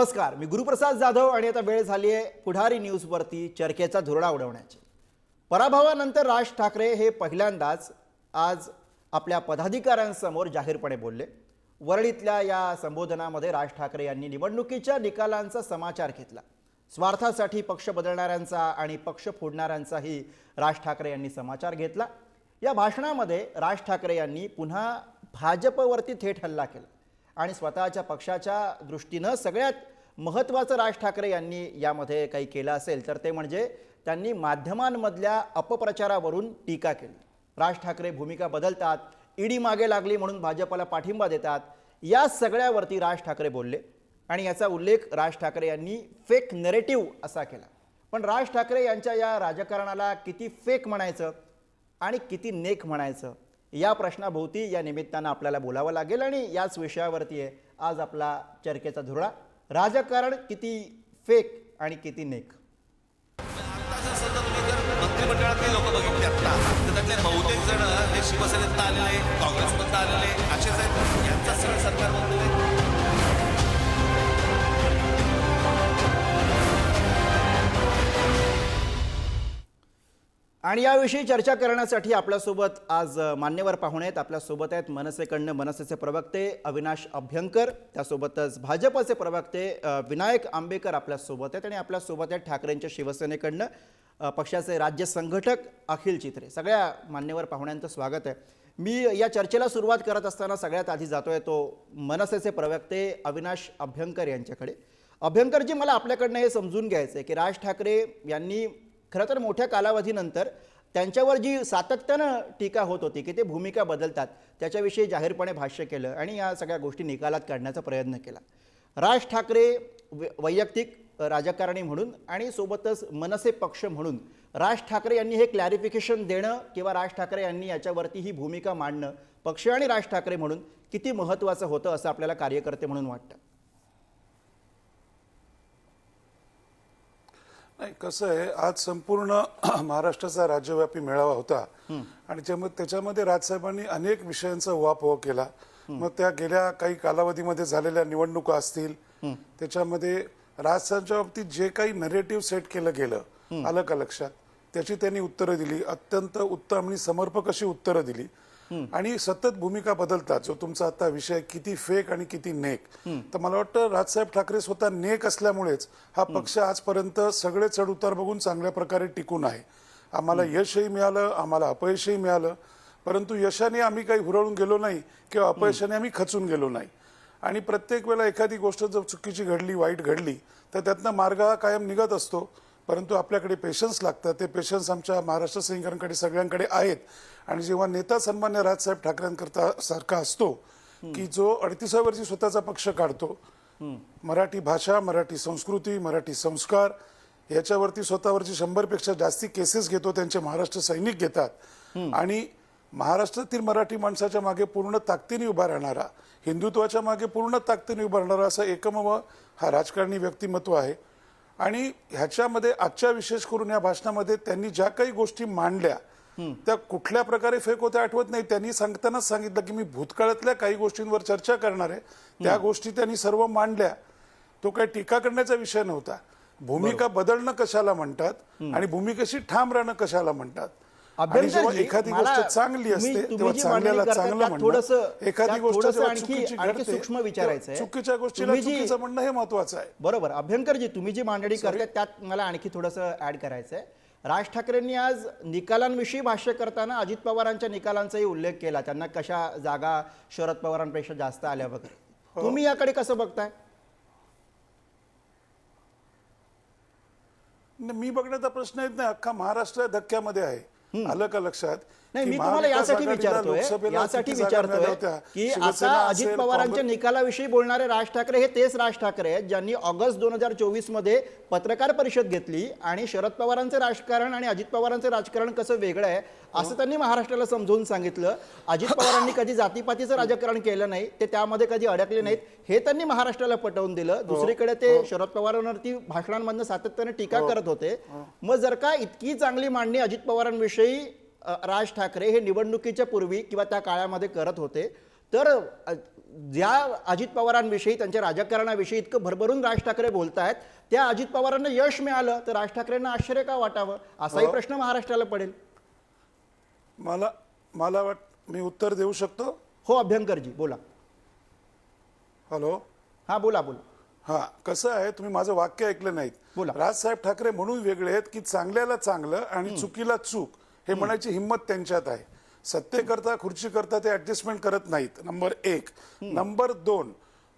नमस्कार, मी गुरुप्रसाद जाधव आणि आता वेळ झाली आहे पुढारी न्यूजवरती चर्चेचा धुरळा उडवण्याची। पराभवानंतर राज ठाकरे हे पहिल्यांदाच आज आपल्या पदाधिकाऱ्यांसमोर जाहीरपणे बोलले। वरळीतल्या या संबोधनामध्ये राज ठाकरे यांनी निवडणुकीच्या निकालांचा समाचार घेतला। स्वार्थासाठी पक्ष बदलणाऱ्यांचा आणि पक्ष फोडणाऱ्यांचाही राज ठाकरे यांनी समाचार घेतला। या भाषणामध्ये राज ठाकरे यांनी पुन्हा भाजपवरती थेट हल्ला केला आणि स्वतःच्या पक्षाच्या दृष्टीने सगळ्यात महत्त्वाचं राज ठाकरे यांनी यामध्ये काही केलं असेल तर ते म्हणजे त्यांनी माध्यमांमधल्या अपप्रचारावरून टीका केली। राज ठाकरे भूमिका बदलतात, ईडी मागे लागली म्हणून भाजपला पाठिंबा देतात, या सगळ्यावरती राज ठाकरे बोलले आणि याचा उल्लेख राज ठाकरे यांनी फेक नरेटिव्ह असा केला। पण राज ठाकरे यांच्या या राजकारणाला किती फेक म्हणायचं आणि किती नेक म्हणायचं या प्रश्नाभोवती या निमित्तानं आपल्याला बोलावं लागेल आणि याच विषयावरती आहे आज आपला चर्चेचा धुरळा। राजकारण किती फेक आणि किती नेक। मंत्रिमंडळातले लोक बघितले आता तर त्यातले बहुतेक जण हे शिवसेनेत आलेले, काँग्रेसमधून आलेले असेच आहेत। यांचा सगळं सरकार बनलेलं आहे। आणि याविषयी चर्चा करण्यासाठी आपल्यासोबत आज मान्यवर पाहुणे आहेत। आपल्यासोबत आहेत मनसेकडनं मनसेचे प्रवक्ते अविनाश अभ्यंकर, त्यासोबतच भाजपचे प्रवक्ते विनायक आंबेकर आपल्यासोबत आहेत आणि आपल्यासोबत आहेत ठाकरेंच्या शिवसेनेकडनं पक्षाचे राज्य संघटक अखिल चित्रे। सगळ्या मान्यवर पाहुण्यांचं स्वागत आहे। मी या चर्चेला सुरुवात करत असताना सगळ्यात आधी जातोय तो मनसेचे प्रवक्ते अविनाश अभ्यंकर यांच्याकडे। अभ्यंकरजी, मला आपल्याकडनं हे समजून घ्यायचं आहे की राज ठाकरे यांनी खरं तर मोठ्या कालावधीनंतर त्यांच्यावर जी सातत्यानं टीका होत होती की ते भूमिका बदलतात त्याच्याविषयी जाहीरपणे भाष्य केलं आणि या सगळ्या गोष्टी निकालात काढण्याचा प्रयत्न केला। राज ठाकरे वैयक्तिक राजकारणी म्हणून आणि सोबतच मनसे पक्ष म्हणून राज ठाकरे यांनी हे क्लॅरिफिकेशन देणं किंवा राज ठाकरे यांनी याच्यावरती ही भूमिका मांडणं पक्ष आणि राज ठाकरे म्हणून किती महत्त्वाचं होतं असं आपल्याला कार्यकर्ते म्हणून वाटतं? नाही, कसं आहे, आज संपूर्ण महाराष्ट्राचा राज्यव्यापी मेळावा होता आणि त्याच्यामध्ये राजसाहेबांनी अनेक विषयांचा उहापोह केला। मग त्या गेल्या काही कालावधीमध्ये झालेल्या निवडणुका असतील, त्याच्यामध्ये राजसाहेबांच्या बाबतीत जे काही नरेटिव्ह सेट केलं गेलं आलं का लक्षात, त्याची त्यांनी उत्तरं दिली, अत्यंत उत्तम आणि समर्पक अशी उत्तरं दिली। आणि सतत भूमिका बदलतात, जो तुमचा आता विषय किती फेक आणि किती नेक, तर मला वाटतं राजसाहेब ठाकरे स्वतः नेक असल्यामुळेच हा पक्ष आजपर्यंत सगळे चढ उतार बघून चांगल्या प्रकारे टिकून आहे। आम्हाला यशही मिळालं, आम्हाला अपयशही मिळालं, परंतु यशाने आम्ही काही हुरळून गेलो नाही किंवा अपयशाने आम्ही खचून गेलो नाही। आणि प्रत्येक वेळेला एखादी गोष्ट जर चुकीची घडली, वाईट घडली, तर त्यातनं मार्ग हा कायम निघत असतो, परंतु आपल्याकडे पेशन्स लागतात। ते पेशन्स आमच्या महाराष्ट्र सैनिकांकडे सगळ्यांकडे आहेत। आणि जेव्हा नेता सन्मान्य राजसाहेब ठाकरेंकरता सारखा असतो की जो 38 वर्षी स्वतःचा पक्ष काढतो, मराठी भाषा, मराठी संस्कृती, मराठी संस्कार याच्यावरती स्वतःवरची 100पेक्षा जास्ती केसेस घेतो, त्यांचे महाराष्ट्र सैनिक घेतात आणि महाराष्ट्रातील मराठी माणसाच्या मागे पूर्ण ताकदीने उभा राहणारा, हिंदुत्वाच्या मागे पूर्ण ताकदीने उभा राहणारा असं एकमेव हा राजकारणी व्यक्तिमत्व आहे। आणि ह्याच्यामध्ये आजच्या विशेष करून या भाषणामध्ये त्यांनी ज्या काही गोष्टी मांडल्या त्या कुठल्या प्रकारे फेक होत्या आठवत नाही। त्यांनी सांगतानाच सांगितलं की मी भूतकाळातल्या काही गोष्टींवर चर्चा करणार आहे, त्या गोष्टी त्यांनी सर्व मांडल्या। तो काही टीका करण्याचा विषय नव्हता। भूमिका बदलणं कशाला म्हणतात आणि भूमिकेशी ठाम राहणं कशाला म्हणतात। आणि जेव्हा एखादी गोष्ट चांगली असते तेव्हा चांगल्याला चांगलं म्हणणं, एखादी गोष्ट चुकीची घडते, चुकीच्या गोष्टीला चुकीचं म्हणणं हे महत्वाचं आहे। बरोबर अभ्यंकरजी, तुम्ही जी मांडणी करताय त्यात मला आणखी थोडंसं ऍड करायचं आहे। राज ठाकरेंनी आज निकालांविषयी भाष्य करताना अजित पवारांच्या निकालांचाही उल्लेख केला, त्यांना कशा जागा शरद पवारांपेक्षा जास्त आल्या वगैरे। तुम्ही याकडे कसं बघताय? मी बघण्याचा प्रश्न येत नाही, अख्खा महाराष्ट्र धक्क्यामध्ये आहे, आलं का लक्षात? नाही, मी तुम्हाला यासाठी विचारतोय की आता अजित पवारांच्या निकालाविषयी बोलणारे राज ठाकरे हे तेच राज ठाकरे आहेत ज्यांनी ऑगस्ट 2024 मध्ये पत्रकार परिषद घेतली आणि शरद पवारांचे राजकारण आणि अजित पवारांचे राजकारण कसं वेगळं आहे असं त्यांनी महाराष्ट्राला समजावून सांगितलं। अजित पवारांनी कधी जातीपातीचं राजकारण केलं नाही, ते त्यामध्ये कधी अडकले नाहीत, हे त्यांनी महाराष्ट्राला पटवून दिलं। दुसरीकडे ते शरद पवारांवरती भाषणांमधनं सातत्याने टीका करत होते। मग जर का इतकी चांगली मांडणी अजित पवारांविषयी राज ठाकरे हे निवडणुकीच्या पूर्वी किंवा त्या काळामध्ये करत होते तर ज्या अजित पवारांविषयी त्यांच्या राजकारणाविषयी इतकं भरभरून राज ठाकरे बोलतायत त्या अजित पवारांना यश मिळालं तर राज ठाकरेंना आश्चर्य का वाटावं असाही प्रश्न महाराष्ट्राला पडेल. मला मी उत्तर देऊ शकतो. हो अभ्यंकरजी बोला. हॅलो. हा बोला बोला. हा, कसं आहे, तुम्ही माझं वाक्य ऐकलं नाहीत. बोला. राजसाहेब ठाकरे म्हणून वेगळे आहेत की चांगल्याला चांगलं आणि चुकीला चूक हे म्हणायची हिंमत त्यांच्यात आहे. सत्तेकरता खुर्ची करता ते ऍडजस्टमेंट करत नाहीत. नंबर 1. नंबर 2,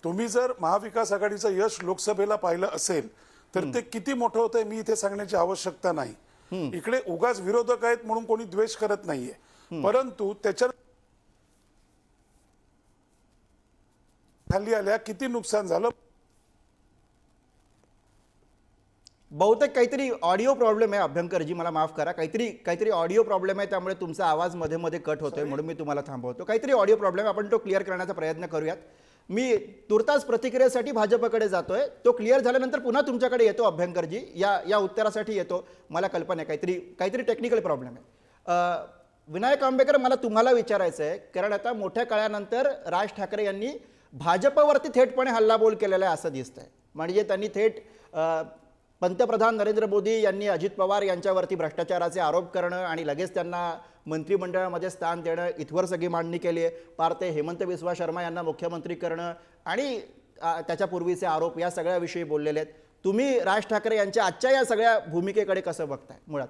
तुम्ही जर महाविकास आघाडीचं यश लोकसभेला पाहिलं असेल तर ते किती मोठं होतंय मी इथे सांगण्याची आवश्यकता नाही. इकडे उगाच विरोधक आहेत म्हणून कोणी द्वेष करत नाहीये, परंतु त्याच्या खाली आल्या किती नुकसान झालं. बहुतेक काहीतरी ऑडिओ प्रॉब्लेम आहे अभ्यंकरजी, मला माफ करा. काहीतरी ऑडिओ प्रॉब्लेम आहे त्यामुळे तुमचा आवाज मध्ये मध्ये कट होतोय म्हणून मी तुम्हाला थांबवतो. काहीतरी ऑडिओ प्रॉब्लेम, आपण तो क्लिअर करण्याचा प्रयत्न करूयात. मी तुर्तास प्रतिक्रियेसाठी भाजपकडे जातोय, तो क्लिअर झाल्यानंतर पुन्हा तुमच्याकडे येतो अभ्यंकरजी. या उत्तरासाठी येतो. मला कल्पना आहे काहीतरी टेक्निकल प्रॉब्लेम आहे. विनायक आंबेकर, मला तुम्हाला विचारायचं आहे, कारण आता मोठ्या काळानंतर राज ठाकरे यांनी भाजपवरती थेटपणे हल्लाबोल केलेला आहे असं दिसतंय. म्हणजे त्यांनी थेट पंतप्रधान नरेंद्र मोदी यांनी अजित पवार यांच्यावरती भ्रष्टाचाराचे आरोप करणं आणि लगेच त्यांना मंत्रिमंडळामध्ये स्थान देणं, इथवर सगळी मांडणी केली आहे. पार ते हेमंत बिस्वा शर्मा यांना मुख्यमंत्री करणं आणि त्याच्यापूर्वीचे आरोप, या सगळ्याविषयी बोललेले आहेत. तुम्ही राज ठाकरे यांच्या आजच्या या सगळ्या भूमिकेकडे कसं बघताय? मुळात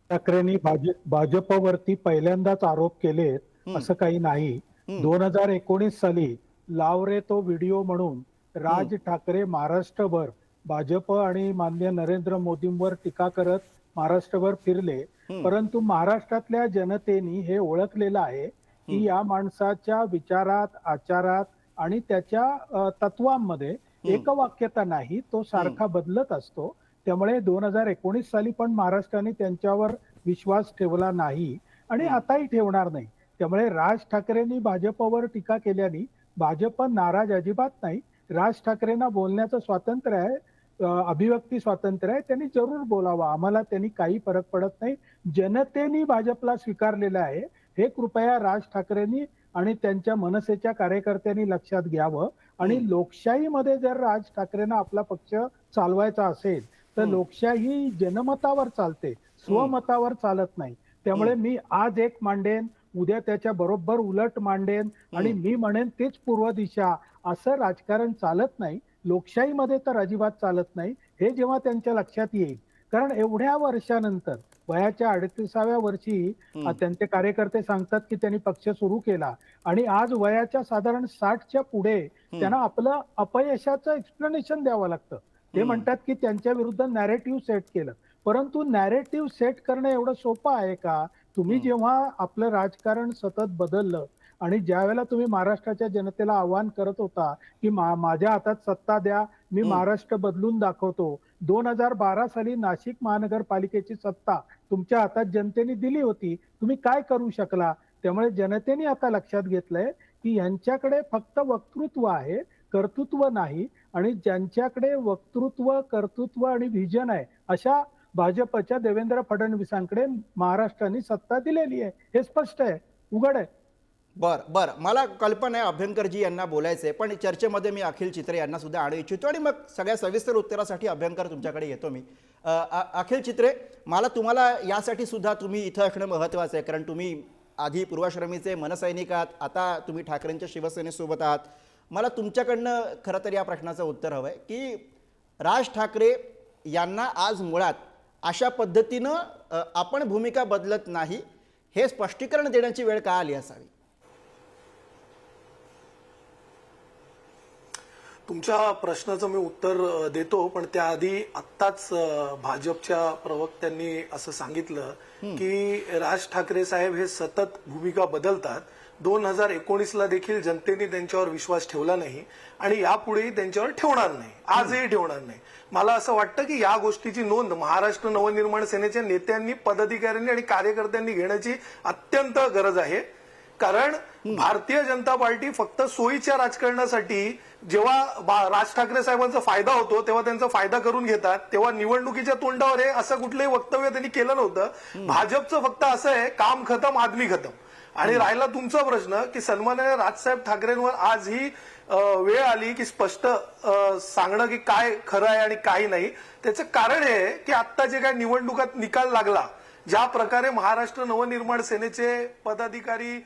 ठाकरेंनी भाजपवरती पहिल्यांदाच आरोप केलेत असं काही नाही. 2019 साली लाव रे तो व्हिडिओ म्हणून राज ठाकरे महाराष्ट्रभर भाजप आणि माननीय नरेंद्र मोदींवर टीका करत महाराष्ट्रभर फिरले. परंतु महाराष्ट्रातल्या जनतेने हे ओळखलेलं आहे की या माणसाच्या विचारात, आचारात आणि त्याच्या तत्वांमध्ये एकवाक्यता नाही, तो सारखा बदलत असतो. त्यामुळे 2019 साली पण महाराष्ट्राने त्यांच्यावर विश्वास ठेवला नाही आणि आताही ठेवणार नाही. त्यामुळे राज ठाकरेंनी भाजपवर टीका केल्याने भाजप नाराज अजिबात नाही. राज ठाकरेंना बोलण्याचं स्वातंत्र्य आहे, अभिव्यक्ती स्वातंत्र्य आहे, त्यांनी जरूर बोलावं, आम्हाला त्यांनी काही फरक पडत नाही. जनतेने भाजपला स्वीकारलेलं आहे हे कृपया राज ठाकरेंनी आणि त्यांच्या मनसेच्या कार्यकर्त्यांनी लक्षात घ्यावं. आणि लोकशाहीमध्ये जर राज ठाकरेंना आपला पक्ष चालवायचा असेल तर लोकशाही जनमतावर चालते, स्वमतावर चालत नाही. त्यामुळे मी आज एक मांडेन, उद्या त्याच्या बरोबर उलट मांडेन आणि मी म्हणेन तेच पूर्व दिशा, असं राजकारण चालत नाही. लोकशाहीमध्ये तर अजिबात चालत नाही. हे जेव्हा त्यांच्या लक्षात येईल, कारण एवढ्या वर्षानंतर वयाच्या 38व्या वर्षी त्यांचे कार्यकर्ते सांगतात की त्यांनी पक्ष सुरू केला आणि आज वयाच्या साधारण 60च्या पुढे त्यांना आपलं अपयशाचं एक्सप्लेनेशन द्यावं लागतं. ते म्हणतात की त्यांच्या विरुद्ध नॅरेटिव्ह सेट केलं, परंतु नॅरेटिव्ह सेट करणं एवढं सोपं आहे का? तुम्ही जेव्हा आपलं राजकारण सतत बदललं आणि ज्यावेळेला तुम्ही महाराष्ट्राच्या जनतेला आवाहन करत होता की माझ्या हातात सत्ता द्या, मी महाराष्ट्र बदलून दाखवतो. 2012 साली नाशिक महानगरपालिकेची सत्ता तुमच्या हातात जनतेने दिली होती, तुम्ही काय करू शकला? त्यामुळे जनतेने आता लक्षात घेतलंय की यांच्याकडे फक्त वक्तृत्व आहे, कर्तृत्व नाही. आणि ज्यांच्याकडे वक्तृत्व, कर्तृत्व आणि व्हिजन आहे अशा भाजपच्या देवेंद्र फडणवीसांकडे महाराष्ट्राने सत्ता दिलेली आहे. हे स्पष्ट आहे, उघड आहे. बर, मला कल्पना आहे अभ्यंकरजी यांना बोलायचंय, पण चर्चेमध्ये मी अखिल चित्रे यांना सुद्धा आणू इच्छितो आणि मग सगळ्या सविस्तर उत्तरासाठी अभ्यंकर तुमच्याकडे येतो मी. अखिल चित्रे, मला तुम्हाला यासाठी सुद्धा तुम्ही इथं असणं महत्वाचं आहे, कारण तुम्ही आधी पूर्वाश्रमीचे मनसैनिक आहात, आता तुम्ही ठाकरेंच्या शिवसेनेसोबत आहात. मला तुमच्याकडनं खरं तर या प्रश्नाचं उत्तर हवं आहे की राज ठाकरे यांना आज मुळात अशा पद्धतीनं आपण भूमिका बदलत नाही हे स्पष्टीकरण देण्याची वेळ का आली असावी? तुमच्या प्रश्नाचं मी उत्तर देतो, पण त्याआधी आत्ताच भाजपच्या प्रवक्त्यांनी असं सांगितलं की राज ठाकरे साहेब हे सतत भूमिका बदलतात. 2019ला देखील जनतेने त्यांच्यावर विश्वास ठेवला नाही आणि यापुढेही त्यांच्यावर ठेवणार नाही, आजही ठेवणार नाही. मला असं वाटतं की या गोष्टीची नोंद महाराष्ट्र नवनिर्माण सेनेच्या नेत्यांनी, पदाधिकाऱ्यांनी आणि कार्यकर्त्यांनी घेण्याची अत्यंत गरज आहे. कारण भारतीय जनता पार्टी फक्त सोयीच्या राजकारणासाठी जेव्हा राज ठाकरे साहेबांचा फायदा होतो तेव्हा त्यांचा फायदा करून घेतात. तेव्हा निवडणुकीच्या तोंडावर हे असं कुठलंही वक्तव्य त्यांनी केलं नव्हतं. भाजपचं फक्त असं आहे, काम खतम आदमी खतम. आणि राहिला तुमचा प्रश्न की सन्माननीय राजसाहेब ठाकरेंवर आज ही वेळ आली की स्पष्ट सांगणं की काय खरं आहे आणि काय नाही. त्याचं कारण हे की आता जे काय निवडणुकात निकाल लागला, ज्या प्रकारे महाराष्ट्र नवनिर्माण सेनेचे पदाधिकारी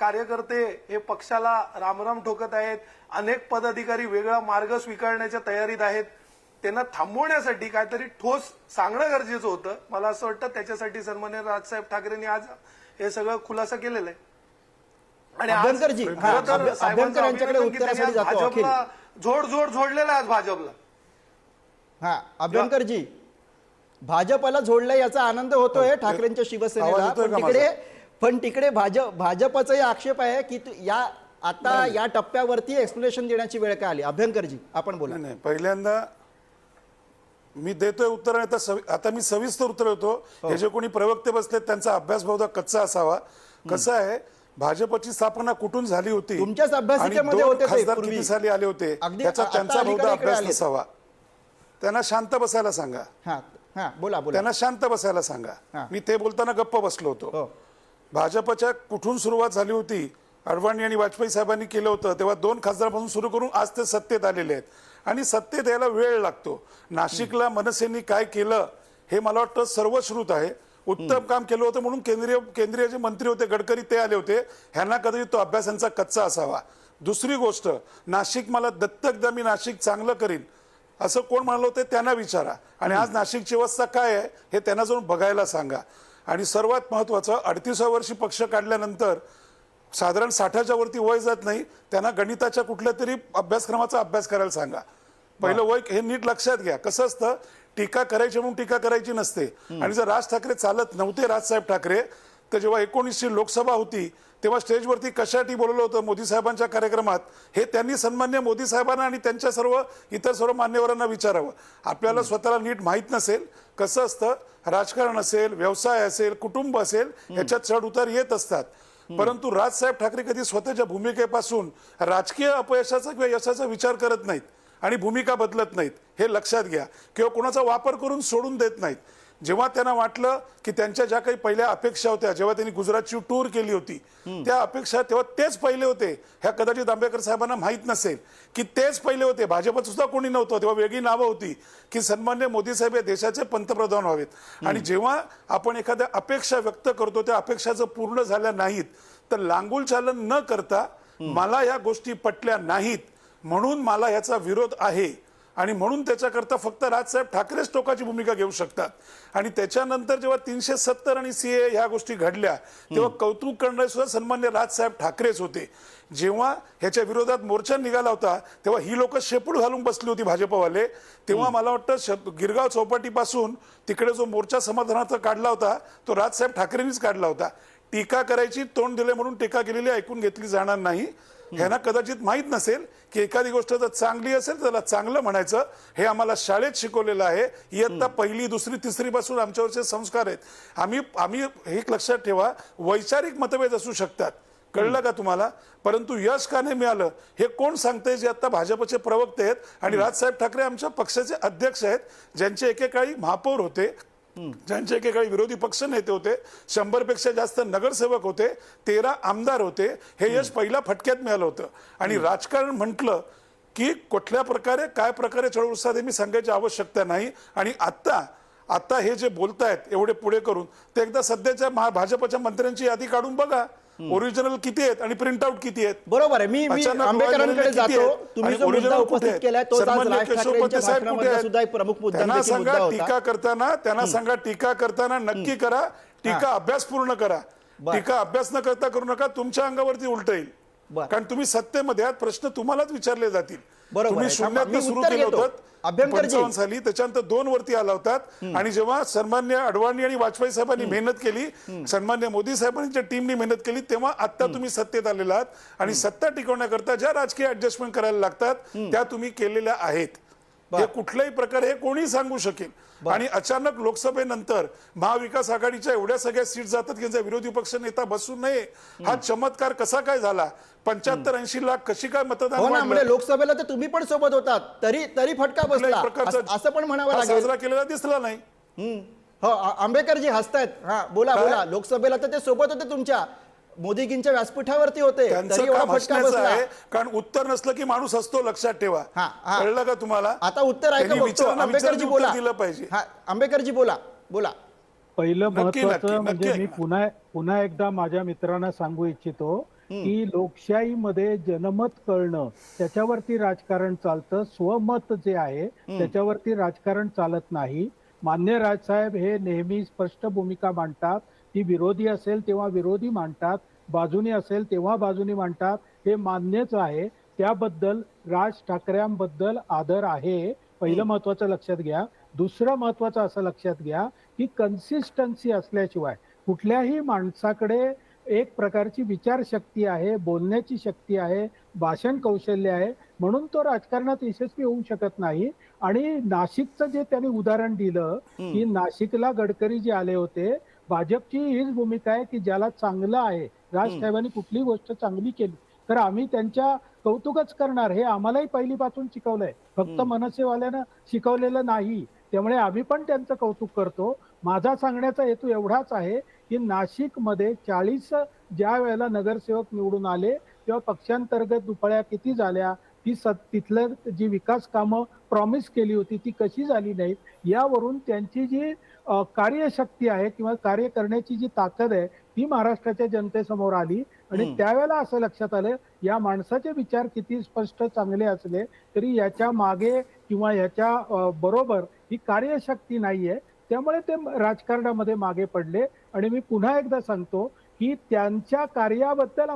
कार्यकर्ते हे पक्षाला रामराम ठोकत आहेत, अनेक पदाधिकारी वेगळा मार्ग स्वीकारण्याच्या तयारीत आहेत, त्यांना थांबवण्यासाठी काहीतरी ठोस सांगणं गरजेचं होतं. मला असं वाटतं त्याच्यासाठी सन्माननीय राजसाहेब ठाकरेंनी आज हे सगळं खुलासा केलेला आहे. आणि आज अभ्यंकरजी, हा, खरं तर अभ्यंकर साहेबांचं यांच्याकडे अभिनंदन की उत्तरासाठी त्यांनी आज जातो, अखिल. भाजपला जोडलेला आहे आज भाजपला. हा, अभ्यंकरजी, भाजपला जोडलं याचा आनंद होतोय ठाकरेंच्या आवाज शिवसेनेला, येतोय का पण तिकडे भाजपचाही आक्षेप आहे की आता या टप्प्यावरती एक्सप्लेनेशन देण्याची वेळ काय आली. अभ्यंकरजी, आपण बोला. नाही, पहिल्यांदा मी देतोय उत्तर आणि आता मी सविस्तर उत्तर देतो. हे जे कोणी प्रवक्ते बसलेत त्यांचा अभ्यास बहुधा कच्चा असावा. कसं आहे, भाजपची स्थापना कुठून झाली होती तुमच्याच आणि अभ्यासिकेमध्ये 2 होते ते खासदार पूर्वी. किती साली आले होते अगदी त्याचा आता त्यांचा अलीकडे बहुधा इकडे अभ्यास आले. नसावा. त्यांना शांत बसायला सांगा. हा हा, बोला बोला. त्यांना शांत बसायला सांगा. हा. मी ते बोलताना गप्प बसलो होतो. हो. भाजपच्या कुठून सुरुवात झाली होती, अडवाणी आणि वाजपेयी साहेबांनी केलं होतं, तेव्हा 2 खासदारांपासून सुरू करून आज ते सत्तेत आलेले आहेत. आणि सत्तेत यायला वेळ लागतो. नाशिकला मनसेंनी काय केलं हे मला वाटतं सर्वश्रुत आहे. उत्तम काम केलं होतं म्हणून केंद्रीय जे मंत्री होते गडकरी ते आले होते. ह्यांना कदाचित तो अभ्यासांचा कच्चा असावा. दुसरी गोष्ट, नाशिक मला दत्तक द्या, मी नाशिक चांगलं करीन असं कोण म्हणालं होतं त्यांना विचारा. आणि आज नाशिकची अवस्था काय आहे हे त्यांना जाऊन बघायला सांगा. आणि सर्वात महत्वाचं, 38व्या वर्षी पक्ष काढल्यानंतर साधारण 60च्या वरती वय जात नाही, त्यांना गणिताच्या कुठल्या तरी अभ्यासक्रमाचा अभ्यास करायला सांगा. पहिलं वय हे नीट लक्षात घ्या. कसं असतं, टीका करायची म्हणून टीका करायची नसते. आणि जर राज ठाकरे चालत नव्हते, राजसाहेब ठाकरे, तर जेव्हा 19ची लोकसभा होती तेव्हा स्टेजवरती कशासाठी बोलवलं होतं मोदी साहेबांच्या कार्यक्रमात, हे त्यांनी सन्मान्य मोदी साहेबांना आणि त्यांच्या इतर सर्व मान्यवरांना विचारावं. आपल्याला स्वतःला नीट माहीत नसेल. कसं असतं, राजकारण असेल, व्यवसाय असेल, कुटुंब असेल, याच्यात चढ उतार येत असतात. परंतु राजसाहेब ठाकरे कधी स्वतःच्या भूमिकेपासून राजकीय अपयशाचा किंवा यशाचा विचार करत नाहीत आणि भूमिका बदलत नाहीत. हे लक्षात घ्या. किंवा कोणाचा वापर करून सोडून देत नाहीत. जेव्हा त्यांना वाटलं की त्यांच्या ज्या काही पहिल्या अपेक्षा होत्या, जेव्हा त्यांनी गुजरातची टूर केली होती, त्या अपेक्षा तेव्हा तेच पहिले होते. ह्या कदाचित आंबेडकर साहेबांना माहीत नसेल की तेच पहिले होते. भाजपत सुद्धा कोणी नव्हतं. तेव्हा वेगळी नावं होती की सन्मान्य मोदी साहेब हे देशाचे पंतप्रधान व्हावेत. आणि जेव्हा आपण एखाद्या अपेक्षा व्यक्त करतो, त्या अपेक्षा जर पूर्ण झाल्या नाहीत तर लांगुल चालन न करता मला या गोष्टी पटल्या नाहीत म्हणून मला याचा विरोध आहे आणि म्हणून त्याच्याकरता फक्त राजसाहेब ठाकरेच टोकाची भूमिका घेऊ शकतात. आणि त्याच्यानंतर जेव्हा 370 आणि सीए ह्या गोष्टी घडल्या तेव्हा कौतुक करणारे सुद्धा सन्मान्य राजसाहेब ठाकरेच होते. जेव्हा ह्याच्या विरोधात मोर्चा निघाला होता तेव्हा ही लोक शेपूट घालून बसली होती भाजपवाले. तेव्हा मला वाटतं गिरगाव चौपाटीपासून तिकडे जो मोर्चा समाधानाचा काढला होता तो राजसाहेब ठाकरेंनीच काढला होता. टीका करायची, तोंड दिले म्हणून टीका केलेली ऐकून घेतली जाणार नाही. ह्यांना कदाचित माहीत नसेल की एखादी गोष्ट जर चांगली असेल त्याला चांगलं म्हणायचं. हे आम्हाला शाळेत शिकवलेलं आहे. इयत्ता 1ली, 2री, 3री पासून आमच्यावरचे संस्कार आहेत. आम्ही हे लक्षात ठेवा, वैचारिक मतभेद असू शकतात, कळलं का तुम्हाला, परंतु यश का नाही मिळालं हे कोण सांगतंय. जे आता भाजपचे प्रवक्ते आहेत आणि राजसाहेब ठाकरे आमच्या पक्षाचे अध्यक्ष आहेत, ज्यांचे एकेकाळी महापौर होते, ज्यांचे एकेकाळी विरोधी पक्ष नेते होते, 100 पेक्षा जास्त नगरसेवक होते, 13 आमदार होते. हे यश पहिल्या फटक्यात मिळालं होतं. आणि राजकारण म्हटलं की कुठल्या प्रकारे काय प्रकारे चळवळ साधे मी सांगायची आवश्यकता नाही. आणि आता हे जे बोलतायत एवढे पुढे करून ते एकदा सध्याच्या भाजपच्या मंत्र्यांची यादी काढून बघा. ओरिजिनल किती आहेत आणि प्रिंट आउट किती आहेत. बरोबर आहे. मी आंबेडकरांकडे जातो. तुम्ही जो मुद्दा उपस्थित केलाय तो आज राज ठाकरेंच्या भाषणामध्ये सुद्धा एक प्रमुख मुद्दा त्यांना सांगा होता. त्यांना सांगा टीका करताना नक्की करा, टीका अभ्यास पूर्ण करा. टीका अभ्यास न करता करू नका, तुमच्या अंगावरती उलट येईल. कारण तुम्ही सत्तेमध्ये आहात, प्रश्न तुम्हालाच विचारले जातील. तुम्ही शून्यातनं सुरू केलं होतं 55 साली, त्याच्यानंतर 2 वरती आला होतात. आणि जेव्हा सन्मान्य अडवाणी आणि वाजपेयी साहेबांनी मेहनत केली, सन्मान्य मोदी साहेबांच्या टीमनी मेहनत केली, तेव्हा आता तुम्ही सत्तेत आलेला आहात. आणि सत्ता टिकवण्याकरता ज्या राजकीय ऍडजस्टमेंट करायला लागतात त्या तुम्ही केलेल्या आहेत. हे कुठल्याही प्रकारे हे कोणी सांगू शकेल. आणि अचानक लोकसभेनंतर महाविकास आघाडीच्या एवढ्या सगळ्या सीट जातात की विरोधी पक्ष नेता बसू नये. हा चमत्कार कसा काय झाला? 75-80 लाख कशी काय मतदान म्हणजे लोकसभेला तर तुम्ही पण सोबत होतात, तरी फटका बसला असं पण म्हणावं लागेल. साजरा केलेला दिसला नाही. हो, आंबेडकरजी हसतायत. हा, बोला. लोकसभेला तर ते सोबत होते तुमच्या. मोदीजींच्या व्यासपीठावरती होते, त्यांचं तरी एवढा काम फटका हसण्याचं बसला. आहे, कारण उत्तर नसलं की माणूस हसतो, लक्षात ठेवा. हा, हा. कळलं का तुम्हाला? आता उत्तर ऐका त्यांनी बघतो. विचारांना आंबेकरजी विचारून बोला. उत्तर दिलं पाहिजे. हा, आंबेकरजी बोला. पहिलं नक्की, महत्वाचं नक्की म्हणजे मी ऐकणार. पुन्हा एकदा माझ्या मित्रांना सांगू इच्छितो की लोकशाहीमध्ये जनमत कळणं त्याच्यावरती राजकारण चालतं. स्वमत जे आहे त्याच्यावरती राजकारण चालत नाही. मान्य राजसाहेब हे नेहमी स्पष्ट भूमिका मांडतात. ती विरोधी असेल तेव्हा विरोधी मांडतात, बाजूनी असेल तेव्हा बाजूनी मांडतात, हे मान्यच आहे. त्याबद्दल राज ठाकरेंबद्दल आदर आहे. पहिलं महत्वाचं लक्षात घ्या. दुसरं महत्वाचं असं लक्षात घ्या की कन्सिस्टन्सी असल्याशिवाय कुठल्याही माणसाकडे एक प्रकारची विचारशक्ती आहे, बोलण्याची शक्ती आहे, भाषण कौशल्य आहे, म्हणून तो राजकारणात यशस्वी होऊ शकत नाही. आणि नाशिकचं जे त्यांनी उदाहरण दिलं की नाशिकला गडकरी जे आले होते, भाजपची हीच भूमिका आहे की ज्याला चांगलं आहे, राजसाहेबांनी कुठली गोष्ट चांगली केली तर आम्ही त्यांच्या कौतुकच करणार. हे आम्हालाही पहिलीपासून शिकवलंय, फक्त मनसेवाल्यानं शिकवलेलं नाही. त्यामुळे आम्ही पण त्यांचं कौतुक करतो. माझा सांगण्याचा हेतू एवढाच आहे की नाशिकमध्ये 40 ज्या वेळेला नगरसेवक निवडून आले तेव्हा पक्षांतर्गत दुफळ्या किती झाल्या, तिथलं जी विकास कामं प्रॉमिस केली होती ती कशी झाली नाहीत, यावरून त्यांची जी कार्यशक्ती आहे किंवा कार्य करण्याची जी ताकद आहे ती महाराष्ट्राच्या जनतेसमोर आली. आणि त्यावेळेला असं लक्षात आलं, या माणसाचे विचार किती स्पष्ट चांगले असले तरी याच्या मागे किंवा याच्या बरोबर ही कार्यशक्ती नाहीये. त्यामुळे ते राजकारणामध्ये मागे पडले. आणि मी पुन्हा एकदा सांगतो की त्यांच्या कार्याबद्दल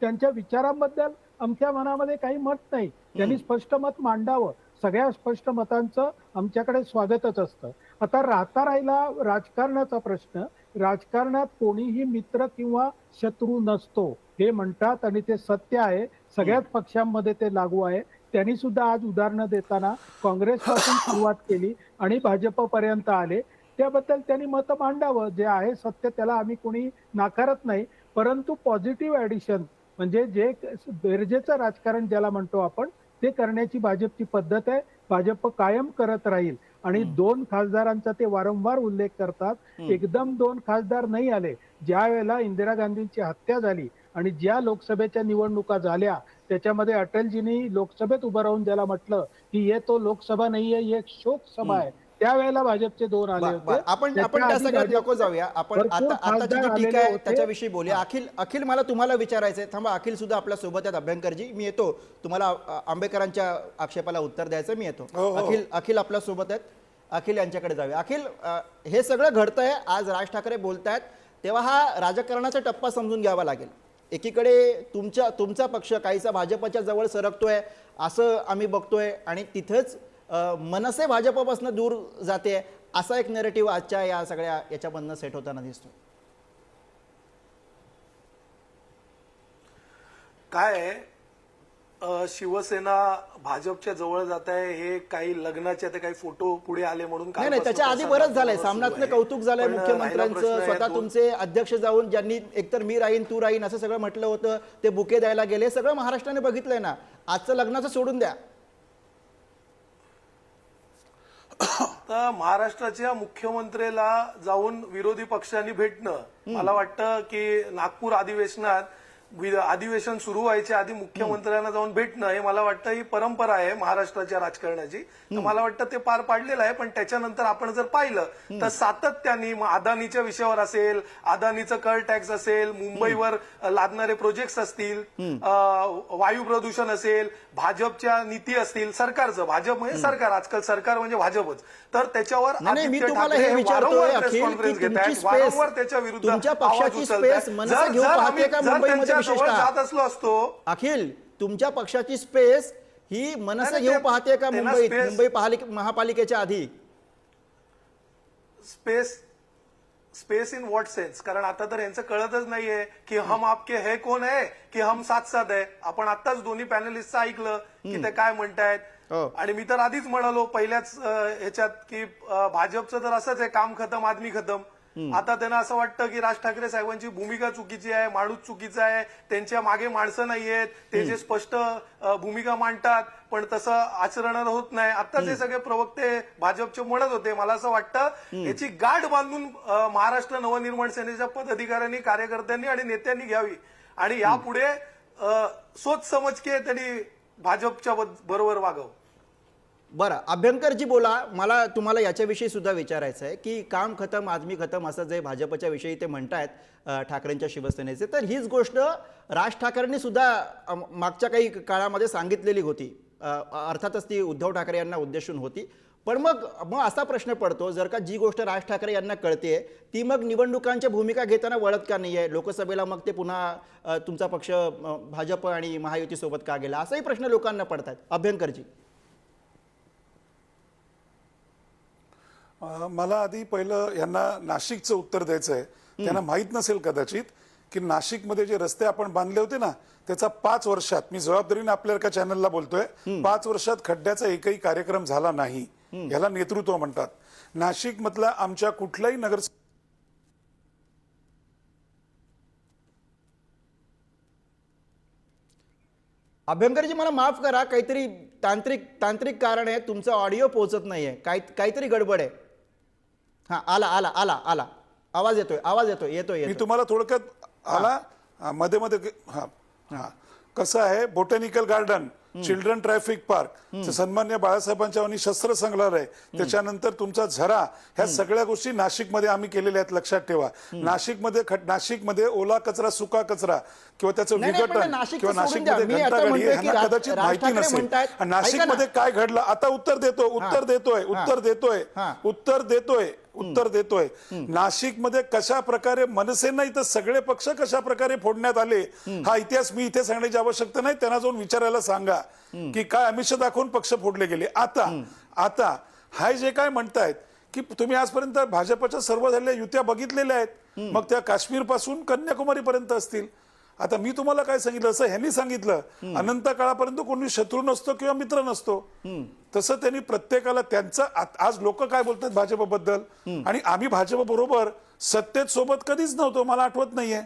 त्यांच्या विचारांबद्दल आमच्या मनामध्ये काही मत नाही. त्यांनी स्पष्ट मत मांडावं. सगळ्या स्पष्ट मतांचं आमच्याकडे स्वागतच असतं. आता राहिला राजकारणाचा प्रश्न. राजकारणात कोणीही मित्र किंवा शत्रू नसतो हे म्हणतात आणि ते सत्य आहे. सगळ्याच पक्षांमध्ये ते लागू आहे. त्यांनी सुद्धा आज उदाहरणं देताना काँग्रेसपासून सुरुवात केली आणि भाजपपर्यंत आले. त्याबद्दल त्यांनी मत मांडावं. जे आहे सत्य त्याला आम्ही कोणी नाकारत नाही. परंतु पॉझिटिव्ह ऍडिशन म्हणजे जे बेरजेचं राजकारण ज्याला म्हणतो आपण, ते करण्याची भाजपची पद्धत आहे. भाजप कायम करत राहील. आणि 2 खासदारांचा ते वारंवार उल्लेख करतात. एकदम 2 खासदार नाही आले. ज्या वेळेला इंदिरा गांधींची हत्या झाली आणि ज्या लोकसभेच्या निवडणुका झाल्या त्याच्यामध्ये अटलजींनी लोकसभेत उभं राहून ज्याला म्हटलं की ये तो लोकसभा नाहीये, ये एक शोक सभा आहे, त्यावेळेला भाजपचे 2 आले होते. आपण त्या सगळ्यात नको जाऊया. आपण आताची जी टीका आहे त्याच्याविषयी बोलूया. अखिल मला तुम्हाला विचारायचंय. थांबा, अखिल सुद्धा आपल्या सोबत आहेत. अभ्यंकरजी मी येतो, तुम्हाला आंबेकरांच्या आक्षेपाला उत्तर द्यायचं मी येतो. अखिल आपल्या सोबत आहेत. अखिल यांच्याकडे जाऊया. अखिल, हे सगळं घडतंय, आज राज ठाकरे बोलतायत, तेव्हा हा राजकारणाचा टप्पा समजून घ्यावा लागेल. एकीकडे तुमचा पक्ष काहीसा भाजपच्या जवळ सरकतोय असं आम्ही बघतोय आणि तिथेच मनसे भाजपपासून दूर जाते, असा एक नॅरेटिव्ह आजच्या या सगळ्या याच्यामधनं सेट होताना दिसतो. काय शिवसेना भाजपच्या जवळ जात आहे हे काही लग्नाचे आता काही फोटो पुढे आले म्हणून नाही, त्याच्या आधी बरंच झालंय. सामनातलं कौतुक झालंय मुख्यमंत्र्यांचं. स्वतः तुमचे अध्यक्ष जाऊन ज्यांनी एकतर मी राहीन तू राहीन असं सगळं म्हटलं होतं, ते बुके द्यायला गेले, सगळं महाराष्ट्राने बघितलंय ना. आजचं लग्नाचं सोडून द्या. तर महाराष्ट्राच्या मुख्यमंत्र्याला जाऊन विरोधी पक्षांनी भेटणं, मला वाटतं की नागपूर अधिवेशन सुरू व्हायच्या आधी मुख्यमंत्र्यांना जाऊन भेटणं, हे मला वाटतं ही परंपरा आहे महाराष्ट्राच्या राजकारणाची. तर मला वाटतं ते पार पाडलेलं आहे. पण त्याच्यानंतर आपण जर पाहिलं तर सातत्याने अदानीच्या विषयावर असेल, अदानीचं कर टॅक्स असेल, मुंबईवर लादणारे प्रोजेक्ट्स असतील, वायू प्रदूषण असेल, भाजपच्या नीती असतील, सरकारचं, भाजप म्हणजे सरकार, आजकाल सरकार म्हणजे भाजपच, तर त्याच्यावर मी तुम्हाला हे विचारतोय अखिल की त्याच्या विरुद्ध तुमच्या पक्षाची स्पेस मनसे घेऊ पाहते का मुंबईमध्ये विशेषतः? जात असलो असतो अखिल, तुमच्या पक्षाची स्पेस ही मनसे घेऊ पाहते का मुंबईत, मुंबई महापालिकेच्या आधी? Space in what sense? कारण आता तर यांचं कळतच नाहीये की हम आपके है कोण आहे की हम साथ साथ आहे. आपण आताच दोन्ही पॅनलिस्टचं ऐकलं की ते काय म्हणतायत. आणि मी तर आधीच म्हणालो पहिल्याच ह्याच्यात की भाजपचं तर असंच आहे, काम खतम आदमी खतम. आता त्यांना असं वाटतं की राज ठाकरे साहेबांची भूमिका चुकीची आहे, माणूस चुकीचा आहे, त्यांच्या मागे माणसं नाहीयेत, ते जे स्पष्ट भूमिका मांडतात पण तसं आचरण होत नाही. आता जे सगळे प्रवक्ते भाजपचे म्हणत होते, मला असं वाटतं याची गाठ बांधून महाराष्ट्र नवनिर्माण सेनेच्या पदाधिकाऱ्यांनी, कार्यकर्त्यांनी आणि नेत्यांनी घ्यावी आणि यापुढे सोच समज के त्यांनी भाजपच्या बरोबर वागावं. बरं, अभ्यंकरजी बोला. मला तुम्हाला याच्याविषयी सुद्धा विचारायचं आहे की काम खतम आदमी खतम असं जे भाजपच्या विषयी ते म्हणतायत ठाकरेंच्या शिवसेनेचे, तर हीच गोष्ट राज ठाकरेंनी सुद्धा मागच्या काही काळामध्ये सांगितलेली होती. अर्थातच ती उद्धव ठाकरे यांना उद्देशून होती. पण मग असा प्रश्न पडतो, जर का जी गोष्ट राज ठाकरे यांना कळते ती मग निवडणुकांच्या भूमिका घेताना वळत का नाही आहे? लोकसभेला मग ते पुन्हा तुमचा पक्ष भाजप आणि महायुतीसोबत का गेला, असाही प्रश्न लोकांना पडतात. अभ्यंकरजी. मला आधी पहिलं यांना नाशिकचं उत्तर द्यायचं आहे. त्यांना माहित नसेल कदाचित की नाशिकमध्ये जे रस्ते आपण बांधले होते ना, त्याचा 5 वर्षात, मी जबाबदारीने आपल्या एका चॅनलला बोलतोय, 5 वर्षात खड्ड्याचा एकही कार्यक्रम झाला नाही. याला नेतृत्व म्हणतात. नाशिक मधला आमच्या कुठल्याही नगर अभ्यंकरजी मला माफ करा, काहीतरी तांत्रिक कारण आहे, तुमचा ऑडिओ पोहोचत नाहीये, काहीतरी गडबड आहे. हा, आला आवाज येतोय. मी तुम्हाला थोडक्यात मध्ये कसं आहे, botanical garden, children traffic park, सन्मान्य बाळासाहेबांच्या आणि शस्त्र संग्रहालय, त्याच्यानंतर तुमचा झरा, ह्या सगळ्या गोष्टी नाशिकमध्ये आम्ही केलेल्या आहेत. लक्षात ठेवा, नाशिकमध्ये ओला कचरा, सुका कचरा किंवा त्याचं विघटन किंवा नाशिकमध्ये घंटागाडी ह्यांना कदाचित माहिती नसेल. नाशिकमध्ये काय घडलं, आता उत्तर देतोय. नाशिकमध्ये कशा प्रकारे मनसे नाही तर सगळे पक्ष कशा प्रकारे फोडण्यात आले, हा इतिहास मी इथे सांगण्याची आवश्यकता नाही. त्यांना जाऊन विचारायला सांगा की काय आमिष दाखवून पक्ष फोडले गेले. आता हा जे काय म्हणतायत की तुम्ही आजपर्यंत भाजपच्या सर्व झालेल्या युत्या बघितलेल्या आहेत, मग त्या काश्मीर पासून कन्याकुमारी पर्यंत असतील. आता मी तुम्हाला काय सांगितलं, असं ह्यांनी सांगितलं, अनंत काळापर्यंत कोणी शत्रू नसतो किंवा मित्र नसतो. तसं त्यांनी प्रत्येकाला त्यांचं, आज लोक काय बोलतात भाजपबद्दल, आणि आम्ही भाजप बरोबर सत्तेत सोबत कधीच नव्हतो, मला आठवत नाहीये.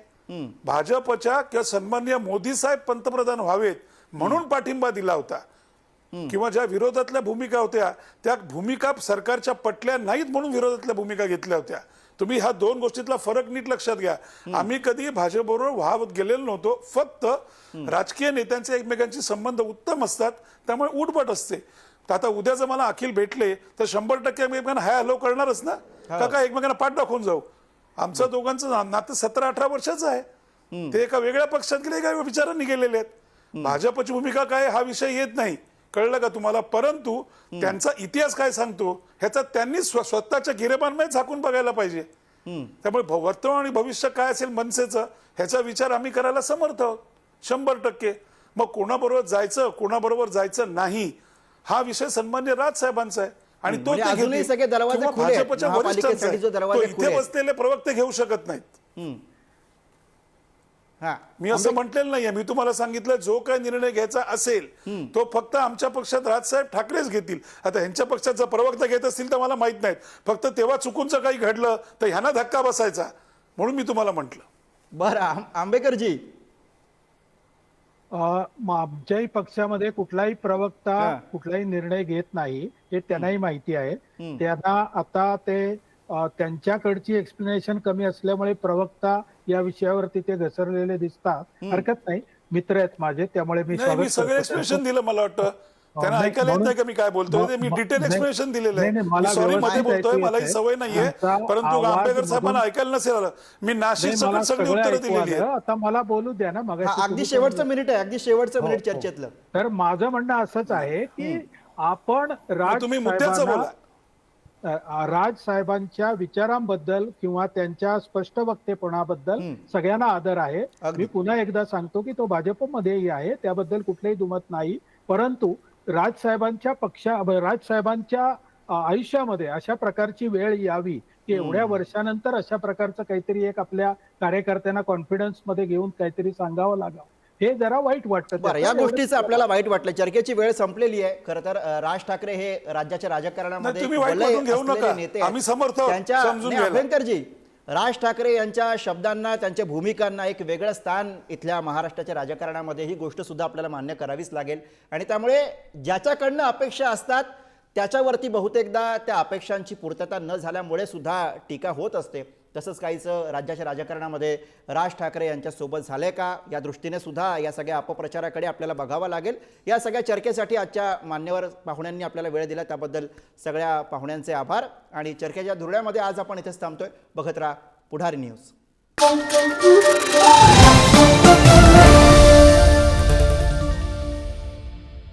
भाजपच्या किंवा सन्माननीय मोदी साहेब पंतप्रधान व्हावेत म्हणून पाठिंबा दिला होता, किंवा ज्या विरोधातल्या भूमिका होत्या त्या भूमिका सरकारच्या पटल्या नाहीत म्हणून विरोधातल्या भूमिका घेतल्या होत्या. तुम्ही ह्या 2 गोष्टीतला फरक नीट लक्षात घ्या. आम्ही कधी भाजप बरोबर वाहत गेलेलो नव्हतो. फक्त राजकीय नेत्यांचे एकमेकांचे संबंध उत्तम असतात, त्यामुळे उठबट असते. आता उद्या जर मला अखिल भेटले तर 100% एकमेकांना हाय हॅलो करणारच ना, का एकमेकांना पाठ दाखवून जाऊ. आमचं दोघांचं नातं 17-18 वर्षाचं आहे. ते एका वेगळ्या पक्षात गेले, एका विचारांनी गेलेले आहेत. भाजपची भूमिका काय हा विषय येत नाही, कळलं का तुम्हाला. परंतु त्यांचा इतिहास काय सांगतो ह्याचा त्यांनी स्वतःच्या गिरेबांमध्ये झाकून बघायला पाहिजे. त्यामुळे वर्तमान आणि भविष्य काय असेल मनसेचं, ह्याचा विचार आम्ही करायला समर्थ आहोत 100%. मग कोणाबरोबर जायचं कोणाबरोबर जायचं नाही हा विषय सन्मान्य राजसाहेबांचा आहे आणि तो भाजपच्या वरिष्ठांचा आहे. तो इथे बसलेले प्रवक्ते घेऊ शकत नाहीत. मी असं म्हटलेलं नाहीये. मी तुम्हाला सांगितलं जो काय निर्णय घ्यायचा असेल तो फक्त आमच्या पक्षात राजसाहेब ठाकरेच घेतील. आता ह्यांच्या पक्षात जर प्रवक्ता घेत असतील तर मला माहित नाहीत. फक्त तेव्हा चुकून जर काही घडलं तर ह्यांना धक्का बसायचा म्हणून मी तुम्हाला म्हटलं. बरं, आंबेकरजी. आमच्याही पक्षामध्ये कुठलाही प्रवक्ता कुठलाही निर्णय घेत नाही हे त्यांनाही माहिती आहे. त्यांना आता ते त्यांच्याकडची एक्सप्लेनेशन कमी असल्यामुळे प्रवक्ता या विषयावरती ते घसरलेले दिसतात. हरकत नाही, मित्र आहेत माझे, त्यामुळे मी सगळं एक्सप्लेनेशन दिलं. मला वाटतं त्यांना ऐकायला येत नाही का मी काय बोलतोय. मी डिटेल एक्सप्लेनेशन दिलेलं आहे. सॉरी मध्ये बोलतोय, मला ही सवय नाहीये, परंतु आंबेडकर साहेबांना ऐकायला नसेल आलं. मी नाशिक सगळी उत्तरं दिलेली आहेत. आता मला बोलू द्या ना. मग अगदी शेवटचं मिनिट आहे, अगदी शेवटचं मिनिट चर्चेतलं. तर माझं म्हणणं असंच आहे की आपण तुम्ही मुद्द्याचं बोला. राज साहेबांच्या विचारांबद्दल किंवा त्यांच्या स्पष्ट वक्तेपणाबद्दल सगळ्यांना आदर आहे. मी पुन्हा एकदा सांगतो की तो भाजपमध्येही आहे, त्याबद्दल कुठलेही दुमत नाही. परंतु राजसाहेबांच्या आयुष्यामध्ये अशा प्रकारची वेळ यावी की एवढ्या वर्षानंतर अशा प्रकारचं काहीतरी एक आपल्या कार्यकर्त्यांना कॉन्फिडन्स मध्ये घेऊन काहीतरी सांगावं लागावं, हे जरा वाईट वाटतं. बरं, या गोष्टीचं आपल्याला वाईट वाटलं. चर्चेची वेळ संपलेली आहे. खरं तर राज ठाकरे हे राज्याच्या राजकारणामध्ये नेते, अभ्यंकरजी, राज ठाकरे यांच्या शब्दांना, त्यांच्या भूमिकांना एक वेगळं स्थान इथल्या महाराष्ट्राच्या राजकारणामध्ये, ही गोष्टसुद्धा आपल्याला मान्य करावीच लागेल. आणि त्यामुळे ज्याच्याकडनं अपेक्षा असतात त्याच्यावरती बहुतेकदा त्या अपेक्षांची पूर्तता न झाल्यामुळे सुद्धा टीका होत असते. तसंच काहीचं राज्याच्या राजकारणामध्ये राज ठाकरे यांच्यासोबत झालंय का, या दृष्टीने सुद्धा या सगळ्या अपप्रचाराकडे आपल्याला बघावं लागेल. या सगळ्या चर्चेसाठी आजच्या मान्यवर पाहुण्यांनी आपल्याला वेळ दिला, त्याबद्दल सगळ्या पाहुण्यांचे आभार. आणि चर्चेच्या धुरळ्यामध्ये आज आपण इथेच थांबतोय. बघत राहा पुढारी न्यूज.